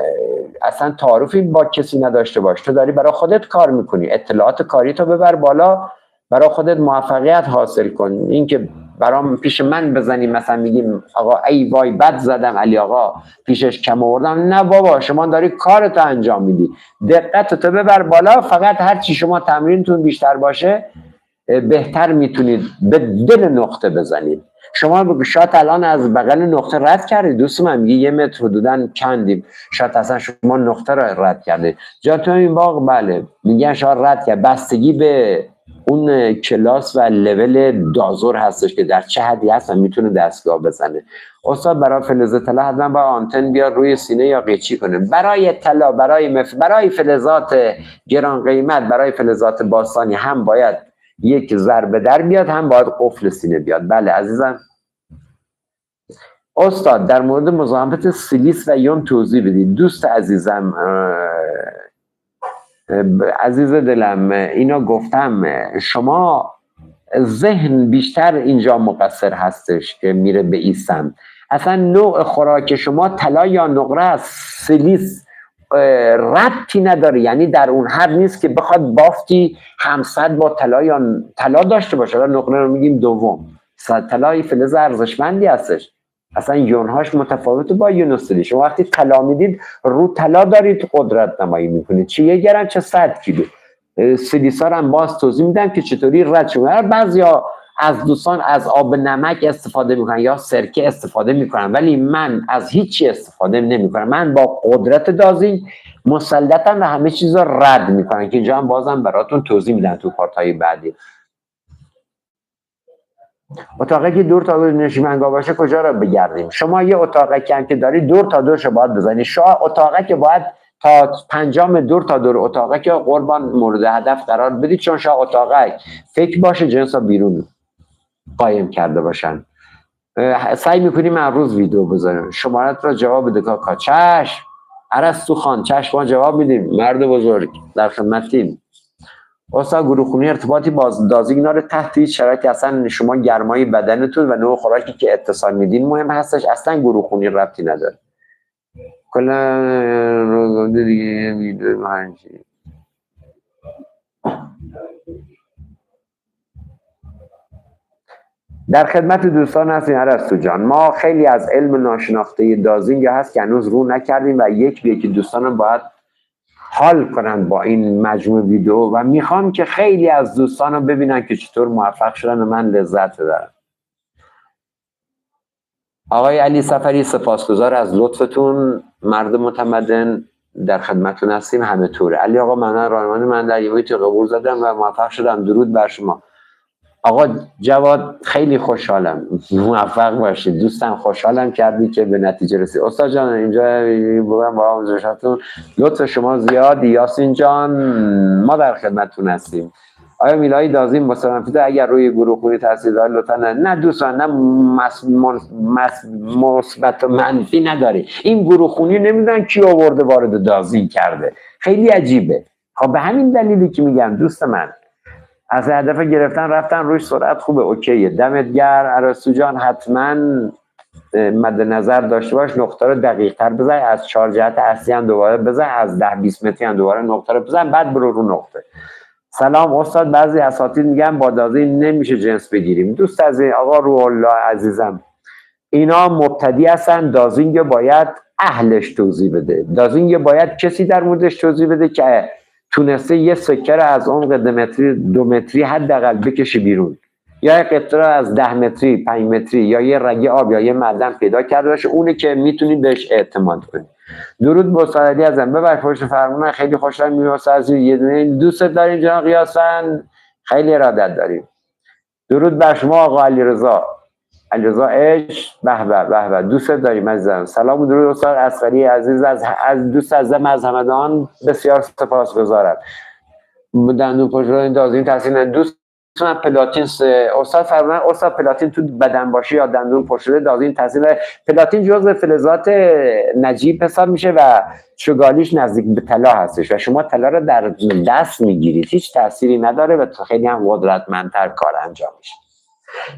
اصلا تعارفی با کسی نداشته باش، تو داری برای خودت کار میکنی، اطلاعات کاری تو ببر بالا، برای خودت موفقیت حاصل کن. این که برام پیش من بزنی مثلا میگیم آقا ای وای بد زدم علی آقا پیشش کم آوردم، نه بابا شما داری کارتو انجام میدی. دقت تو ببر بالا. فقط هر چی شما تمرینتون بیشتر باشه بهتر میتونید به دل نقطه بزنید. شما شاید الان از بغل نقطه رد کردید، دوست من میگه 1 متر حدوداً کندیم، شاید اصلا شما نقطه را رد کردید. جا تو این باغ بله میگن شاید رد کرد، بستگی به اون کلاس و لول دازور هستش که در چه حدی هست میتونه دستگاه بزنه. استاد برای فلز طلا حتما با آنتن بیاد روی سینه یا قیچی کنه. برای طلا، برای فلزات گران قیمت، برای فلزات باستانی هم باید یک ضربه در بیاد، هم باید قفل سینه بیاد. بله عزیزم. استاد در مورد مزاحمت سیلیس و یون توضیح بدید. دوست عزیزم عزیز دلم اینا گفتم، شما ذهن بیشتر اینجا مقصر هستش که میره به این سمت. اصلا نوع خوراک شما طلا یا نقره است. سیلیس ربطی نداره، یعنی در اون حد نیست که بخواد بافتی همصد با طلا یا طلا داشته باشه. نقره رو میگیم دوم، طلا فلز ارزشمندی هستش، اصلا یونهاش متفاوته با یون استیل. شما وقتی طلا میدید رو طلا دارید قدرت نمایی میکنید، چه 1 گرم چه 100 کیلو. سیلیسا هم باز توضیح میدم که چطوری رد شما. بعضیا از دوستان از آب نمک استفاده میکنن یا سرکه استفاده میکنن، ولی من از هیچی استفاده نمیکنم. من با قدرت دازینگ مسلطم و همه چیز رو رد میکنم که اینجا هم بازم براتون توضیح میدن تو پارت‌های بعدی. اتاقی که دور تا دور نشیمنگاه باشه کجا رو بگردیم؟ شما یه اتاقی که هم که داری دور تا دورش باید بزنی. شما اتاقی که باید تا پنجام دور تا دور اتاقی که قربان مورد هدف قرار بدید، چون شما اتاقی فکر باشه جنس ها بیرون قایم کرده باشن. سعی میکنیم امروز ویدیو بذاریم. شمارت را جواب بده کاکا. چشم ارسطو خان، چشم ما جواب میدیم. مرد بزرگ در خدمتیم. استاد گروهخونی ارتباطی با دازینگ اینا رو تحت هیچ شرایطی، اصلا شما گرمای بدنتون و نوع خوراکی که اتصال میدین مهم هستش، اصلا گروهخونی ربطی نداره. کلا دیگه ویدیو مهنجی در خدمت دوستان هستیم. ارسطو جان، ما خیلی از علم ناشناخته دازینگ هست که هنوز رو نکردیم و یک به یک دوستان باید حال کنن با این مجموعه ویدیو و میخوام که خیلی از دوستان رو ببینن که چطور موفق شدن و من لذت ببرم. آقای علی سفری سپاسگزار از لطفتون، مرد متمدن، در خدمتتون هستیم همه طوره. علی آقا من راهنمای من در یه تو قبول زدم و موفق شدم. درود بر شما. آقا جواد خیلی خوشحالم، موفق باشید دوستم، خوشحالم کردی که به نتیجه رسید. استاد جان اینجا بودم با آموزشاتون، لطف شما زیاد. یاسین جان ما در خدمتتون هستیم. آیا میلای دازین مستنفیده اگر روی گروه خونی تاثیر داره لطفا نه دوستان، نه مثبت و منفی نداره. این گروه خونی نمیدونن کی آورده وارد دازین کرده، خیلی عجیبه. خب به همین دلیلی که میگم دوست من از هدف گرفتن رفتن روش سرعت خوبه، اوکیه، دمت گرم. ارسطو جان حتما مد نظر داشته باش نقطه رو دقیق تر بزن، از 4 جهت اصلی هم دوباره بزن، از 10-20 متری هم دوباره نقطه رو بزن، بعد برو رو نقطه. سلام استاد، بعضی اساتید میگن با دازینگ نمیشه جنس بگیریم. دوست از این آقا روح الله عزیزم، اینا مبتدی هستن. دازینگ باید اهلش توضیح بده، دازینگ باید کسی در موردش توضیح بده که تونسته یه سکه رو از عمق 2 متری حداقل بکشه بیرون، یا یه قطره از 10 متری 5 متری یا یه رگه آب یا یه معدن پیدا کرده باشه، اونه که میتونی بهش اعتماد کنی. درود با سعادی ازم، ببر پشت فرمون. خیلی خوشحال می‌شم از یه دونه دوست داریم جناب قیاسن، خیلی ارادت داریم. درود بر شما آقا علیرضا عشق، به به به دوست داریم عزیزم. سلام و درود استاد اصغری عزیز، از دوست ازم از همدان بسیار سپاسگزارم. دندون پشت دازین تحسین دوست من پلاتین استاد فرمودن استاد پلاتین تو بدن باشه یا دندون پشت دازین تحسین. پلاتین جزء فلزات نجیب حساب میشه و چگالیش نزدیک به طلا هستش و شما طلا رو در دست میگیرید، هیچ تأثیری نداره و خیلی هم قدرتمندتر کار انجام میشه.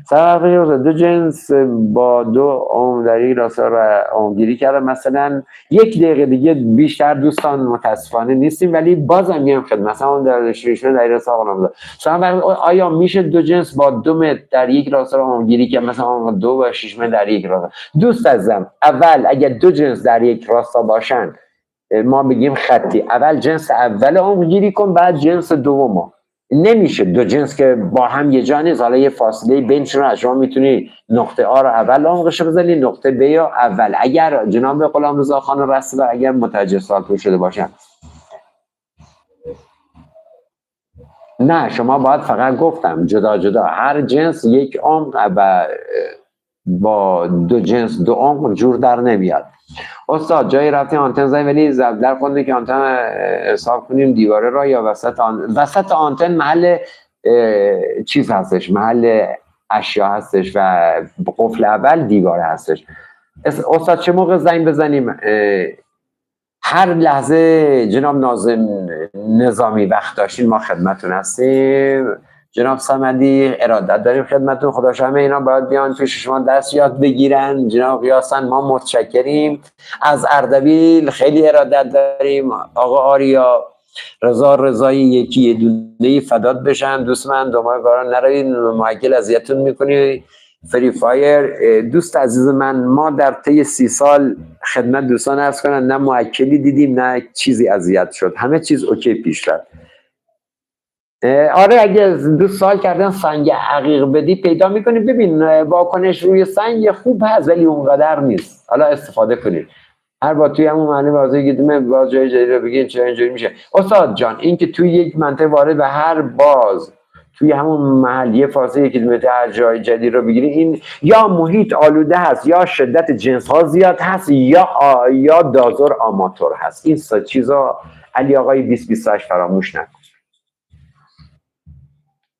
سلام. 2 جنس با 2 عمر در یک راستا را عمرگیری کردم، مثلا 1 دقیقه دیگه بیشتر دوستان متاسفانه نیستیم، ولی بازم میام خدمت. مثلا در شریشون در راستا قلم داد. آیا میشه 2 جنس با 2 متر در یک راستا را عمرگیری کرد، مثلا 2 و 6 متر در یک راستا؟ دوست عزیزم، اول اگر 2 جنس در یک راستا باشن ما بگیم خطی، اول جنس اول عمرگیری کن، بعد جنس دوم. نمیشه 2 جنس که با هم یه جا نیست، حالا یه فاصله بینشون از شما میتونی نقطه آ رو اول عمقش بزنی، نقطه ب یا اول، اگر جناب غلامرضا خان رسول اگر متوجه سوال شده باشن. نه شما باید فقط گفتم جدا جدا هر جنس 1 عمق و با 2 جنس 2 عمق جور در نمیاد. استاد جایی رفتیم آنتن زدیم ولی زبدر خونده که آنتن حساب کنیم دیواره را یا وسط آنتن محل چیز هستش، محل اشیا هستش و قفل اول دیواره هستش. استاد چه موقع زنگ بزنیم؟ هر لحظه جناب ناظم نظامی وقت داشتین ما خدمتون هستیم. جناب صمدی ارادت داریم خدمتتون. خدا همه اینا باید بیان پیش شما دست یاد بگیرن. جناب قیاسن ما متشکریم. از اردبیل خیلی ارادت داریم. آقا آریا رضا رضایی یکی دونه فدات بشن. دوست من دنبال کارا نروید، موکل اذیتتون میکنی. فری فایر دوست عزیز من، ما در طی 30 سال خدمت دوستان عرض کنن نه موکلی دیدیم نه چیزی اذیت شد، همه چیز اوکی پیش رفت. آره اگه دوست سال کردن سنگ عقیق بدی پیدا میکنی. ببین واکنش روی سنگ خوب هست ولی اونقدر نیست، حالا استفاده کنید. هر با توی همون معنی بازی گیدمه باز جای جدید رو بگین چرا اینجوری میشه. استاد جان این که توی یک منطقه وارد به هر باز توی همون محل یه فاصله 1 کیلومتر هر جای جدید رو بگیری، این یا محیط آلوده هست یا شدت جنس ها زیاد هست یا دازور آماتور هست. این سه چیزا علی آقای 2028 فراموش نکن.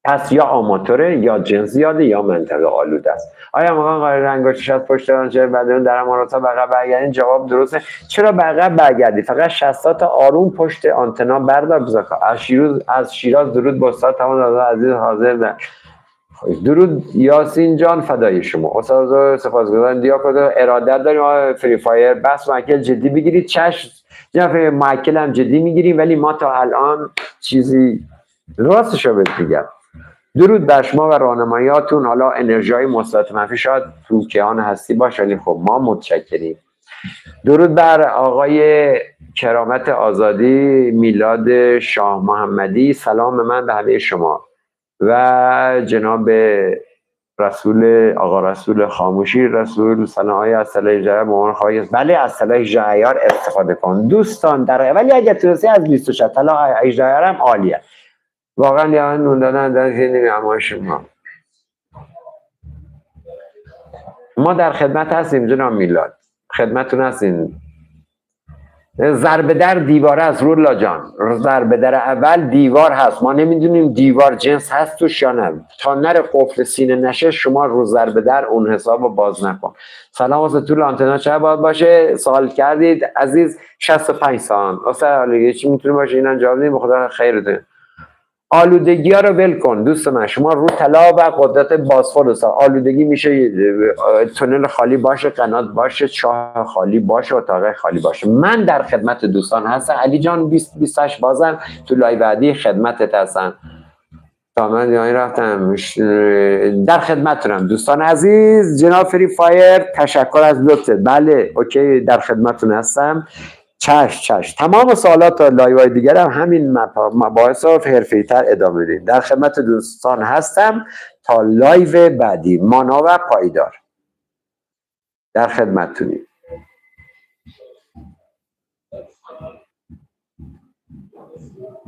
پس یا آماتوره یا جنس زیاده یا منطقه آلوده است. آیا مقام قرار رنگاشش از پشت رانچه بدون در امارات بقیه برگردین؟ جواب درسته. چرا بقیه برگردی؟ فقط 60 آروم پشت آنتنا بردار بذار. از شیراز درود با استاد تمام عزیز حاضر در. درود یاسین جان فدای شما. استاد سپاسگزارم. دیاکو ارادت داریم. آقا فری فایر بس معکل جدی بگیرید. چشم جناب معکل هم جدی میگیریم ولی ما تا الان چیزی راستشو بهت میگم. درود بر شما و راهنماییاتون. حالا انرژی های مثبت منفی شاید تو کیهان هستی باشه ولی خب ما متشکریم. درود بر آقای کرامت آزادی میلاد شاه محمدی. سلام من به همه شما و جناب رسول آقا رسول خاموشی رسول صنایع از صلاح جعیار مهمان خواهی. بله از صلاح جعیار استفاده کن دوستان در ولی اگر تونستی از 26 صلاح جعیار هم عالیه. واقعا یا نون دادن در خیلی اما شما. ما در خدمت هستیم جناب میلاد، خدمتتون هستیم. ضربه در دیواره است رولا جان. ضربه در اول دیوار هست، ما نمیدونیم دیوار جنس هست توش یا نه. تا نره قفل سینه نشه شما رو ضربه در اون حساب رو باز نکن. سلام واسه طول آنتنا چه باید باشه؟ سوال کردید عزیز. 65 سال اصلا چی میتونه باشه؟ اینا جواب نیم. خدا خیرته. آلودگی ها رو ول کن دوست من. شما رو طلا و قدرت بازخورد آلودگی میشه تونل خالی باشه، قنات باشه، چاه خالی باشه، اتاق خالی باشه. من در خدمت دوستان هستم. علی جان 2028 بازم تو لایو بعدی خدمتت هستم. تا من یعنی رفتم در خدمتتونم دوستان عزیز. جناب فری فایر تشکر از لطفت. بله اوکی در خدمتتون هستم. چشم تمام سوالات لایوهای دیگر هم همین مباحث رو حرفه‌ای‌تر ادامه بدید. در خدمت دوستان هستم تا لایو بعدی. مانا و پایدار در خدمتتونیم.